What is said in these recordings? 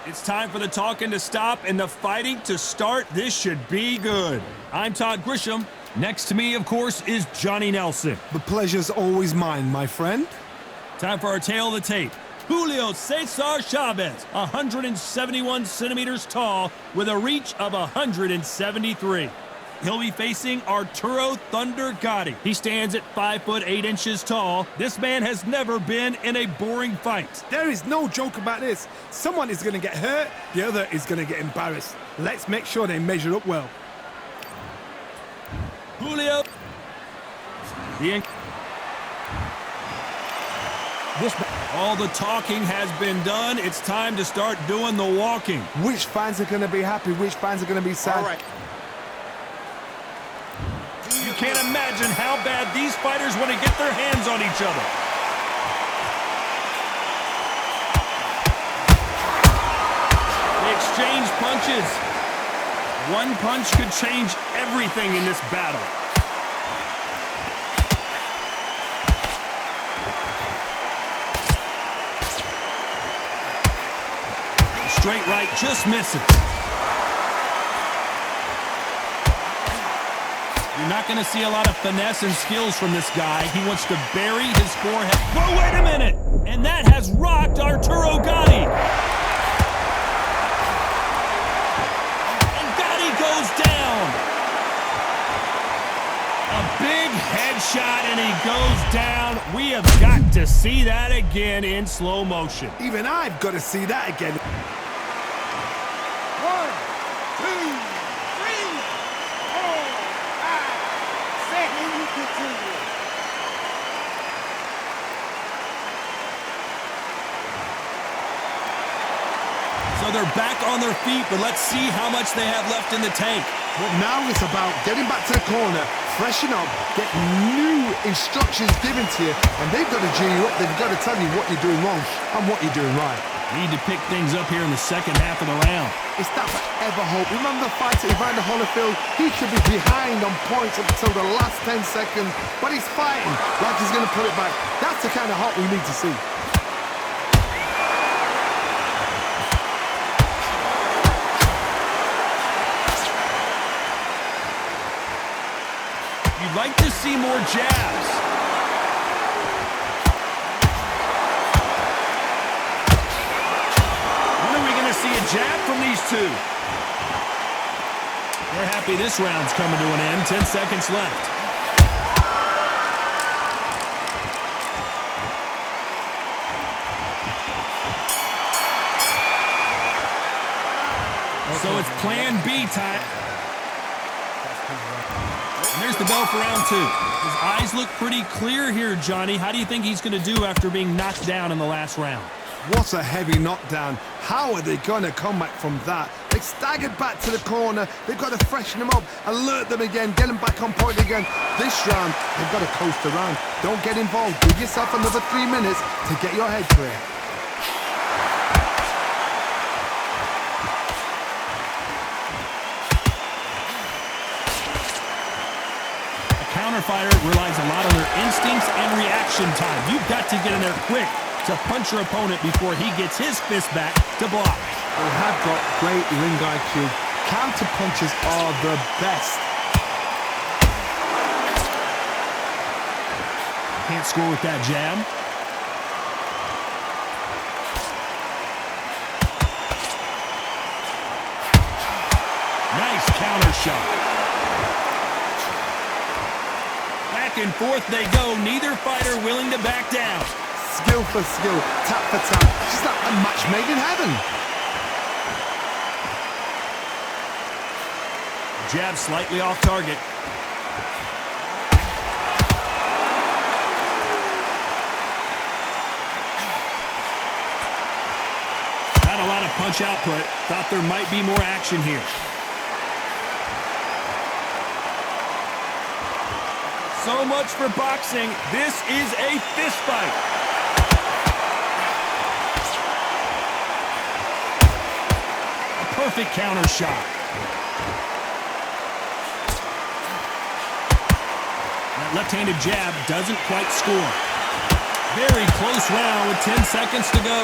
It's time for the talking to stop and the fighting to start. This should be good. I'm Todd Grisham. Next to me, of course, is Johnny Nelson. The pleasure's always mine, my friend. Time for our tail of the tape. Julio Cesar Chavez, 171 centimeters tall with a reach of 173. He'll be facing Arturo Thunder Gotti. He stands at 5 foot 8 inches tall. This man has never been in a boring fight. There is no joke about this. Someone is going to get hurt, the other is going to get embarrassed. Let's make sure they measure up well. Julio. All the talking has been done. It's time to start doing the walking. Which fans are going to be happy? Which fans are going to be sad? All right. You can't imagine how bad these fighters want to get their hands on each other. They exchange punches. One punch could change everything in this battle. Straight right just misses. You're not going to see a lot of finesse and skills from this guy. He wants to bury his forehead. Whoa, wait a minute! And that has rocked Arturo Gotti. And Gotti goes down. A big headshot and he goes down. We have got to see that again in slow motion. Even I've got to see that again. 1, 2, 3, 4, 5, 6, and you continue. So they're back on their feet, but let's see how much they have left in the tank. But now it's about getting back to the corner, freshen up, get new instructions given to you, and they've got to G you up. They've got to tell you what you're doing wrong and what you're doing right. Need to pick things up here in the second half of the round. It's that forever hope. Remember the fight at Evander Holyfield? He should be behind on points until the last 10 seconds, but he's fighting like he's going to put it back. That's the kind of hope we need to see. You'd like to see more jabs. See a jab from these two. They're happy this round's coming to an end. 10 seconds left. So it's plan B time. And there's the bell for round 2. His eyes look pretty clear here, Johnny. How do you think he's going to do after being knocked down in the last round? What a heavy knockdown. How are they going to come back from that? They staggered back to the corner. They've got to freshen them up, alert them again, get them back on point again. This round, they've got to coast around. Don't get involved. Give yourself another 3 minutes to get your head clear. A counter-fighter relies a lot on their instincts and reaction time. You've got to get in there quick to punch your opponent before he gets his fist back to block. They have got great ring IQ. Counter punches are the best. Can't score with that jab. Nice counter shot. Back and forth they go. Neither fighter willing to back down. Skill for skill, tap for tap. Just like a match made in heaven. Jab slightly off target. Not a lot of punch output. Thought there might be more action here. So much for boxing. This is a fist fight. Perfect counter shot. That left-handed jab doesn't quite score. Very close round with 10 seconds to go.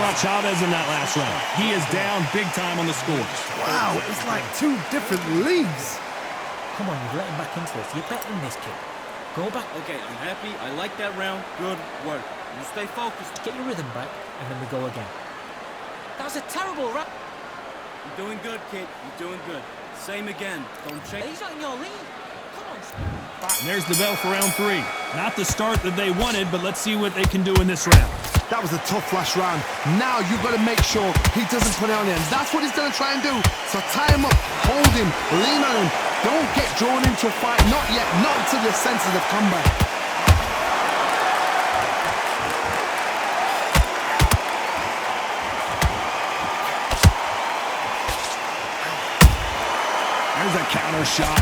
about Chavez in that last round. He is down big time on the scores. Wow, it's like two different leagues. Come on, you've let him back into this. You're better than this, kid. Go back. Okay, I'm happy. I like that round. Good work. You stay focused. Get your rhythm back, and then we go again. That was a terrible round. You're doing good, kid. You're doing good. Same again. Don't change. He's not in your league. Come on. And there's the bell for round 3. Not the start that they wanted, but let's see what they can do in this round. That was a tough last round. Now you've got to make sure he doesn't put it on the end. That's what he's going to try and do. So tie him up, hold him, lean on him. Don't get drawn into a fight. Not yet. Not until your senses have come back. There's a counter shot.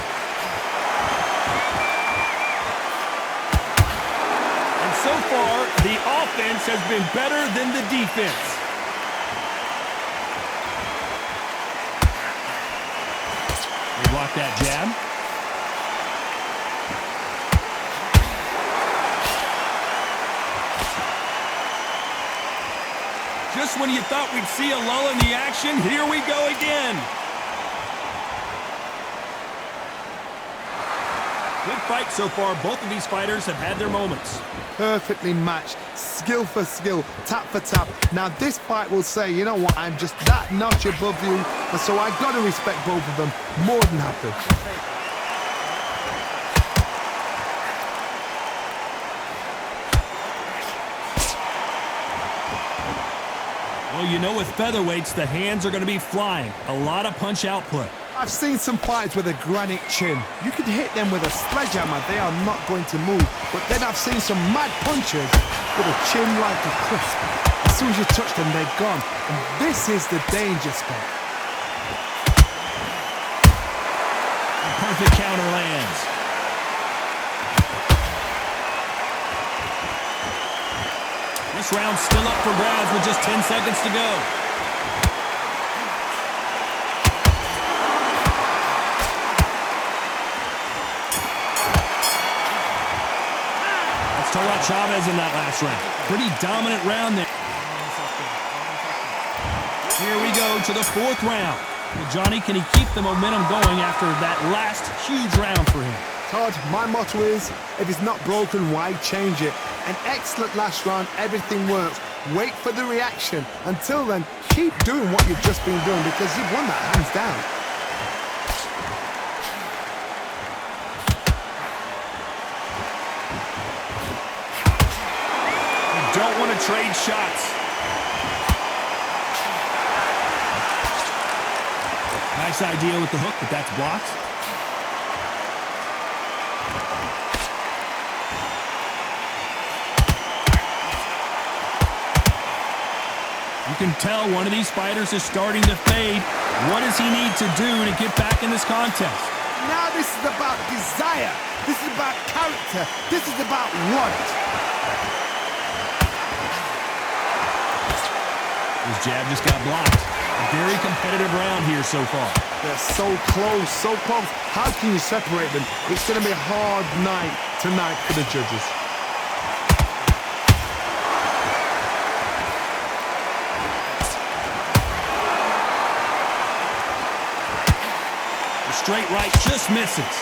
And so far, the offense has been better than the defense. They block that jab. Just when you thought we'd see a lull in the action, here we go again. Good fight so far. Both of these fighters have had their moments. Perfectly matched, skill for skill, tap for tap. Now this fight will say, you know what, I'm just that notch above you, and so I got to respect both of them. More than happy. Well, you know with featherweights, the hands are going to be flying. A lot of punch output. I've seen some fighters with a granite chin. You could hit them with a sledgehammer, they are not going to move. But then I've seen some mad punchers with a chin like a crisp. As soon as you touch them, they're gone. And this is the danger spot. Perfect counter lands. This round's still up for grabs with just 10 seconds to go. Let's talk about Chavez in that last round. Pretty dominant round there. Here we go to the 4th round. Well, Johnny, can he keep the momentum going after that last huge round for him? Todd, my motto is, if it's not broken, why change it? An excellent last round, everything works. Wait for the reaction. Until then, keep doing what you've just been doing because you've won that hands down. You don't want to trade shots. Nice idea with the hook, but that's blocked. You can tell one of these fighters is starting to fade. What does he need to do to get back in this contest? Now this is about desire. This is about character. This is about want. His jab just got blocked. A very competitive round here so far. They're so close, so close. How can you separate them? It's going to be a hard night tonight for the judges. The straight right just misses.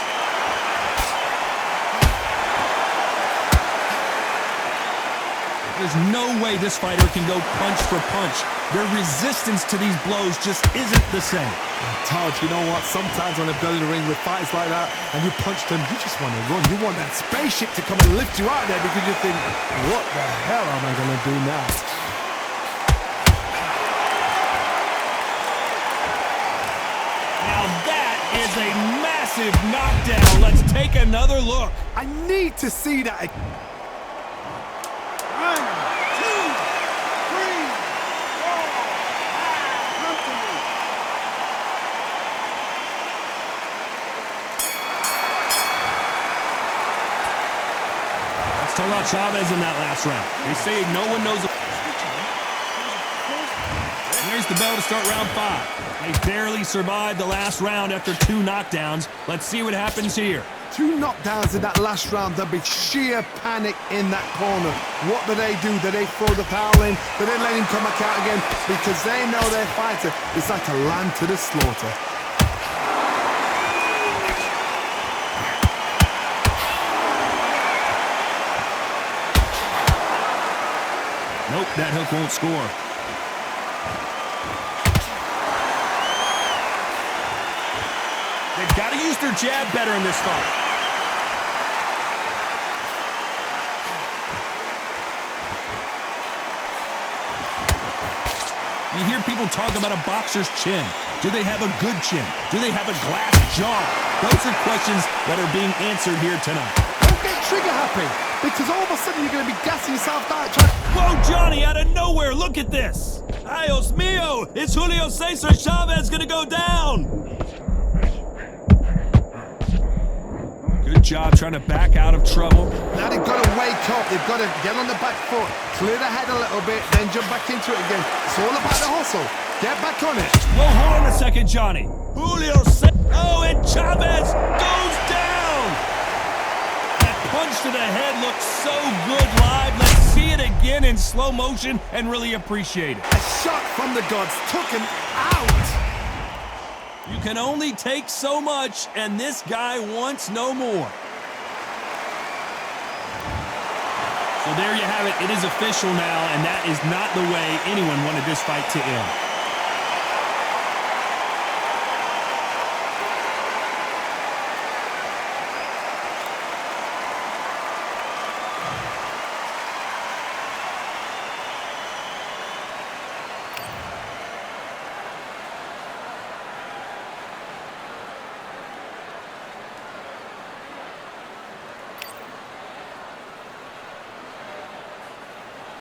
There's no way this fighter can go punch for punch. Their resistance to these blows just isn't the same. Todd, you know what? Sometimes when I've done in the ring with fighters like that and you punch them, you just want to run. You want that spaceship to come and lift you out there because you think, what the hell am I going to do now? Now that is a massive knockdown. Let's take another look. I need to see that. 1, 2, 3, 4, 5. Come to me. Let's talk about Chavez in that last round. They say no one knows. There's the bell to start round 5. They barely survived the last round after 2 knockdowns. Let's see what happens here. 2 knockdowns in that last round. There'll be sheer panic in that corner. What do? Do they throw the towel in? Do they let him come back out again? Because they know their fighter is like a lamb to the slaughter. Nope, that hook won't score. They've got to use their jab better in this fight. You hear people talk about a boxer's chin. Do they have a good chin? Do they have a glass jaw? Those are questions that are being answered here tonight. Don't get trigger happy, because all of a sudden you're going to be gassing yourself out. Whoa, Johnny, out of nowhere, look at this. Dios mío, is Julio Cesar Chavez going to go down? Good job trying to back out of trouble. Now they've got to wake up. They've got to get on the back foot, clear the head a little bit, then jump back into it again. It's all about the hustle. Get back on it. Whoa, hold on a second, Johnny. Julio Cesar. Oh, and Chavez goes down. That punch to the head looks so good live. Let's see it again in slow motion and really appreciate it. A shot from the gods took him out. You can only take so much, and this guy wants no more. So there you have it. It is official now, and that is not the way anyone wanted this fight to end.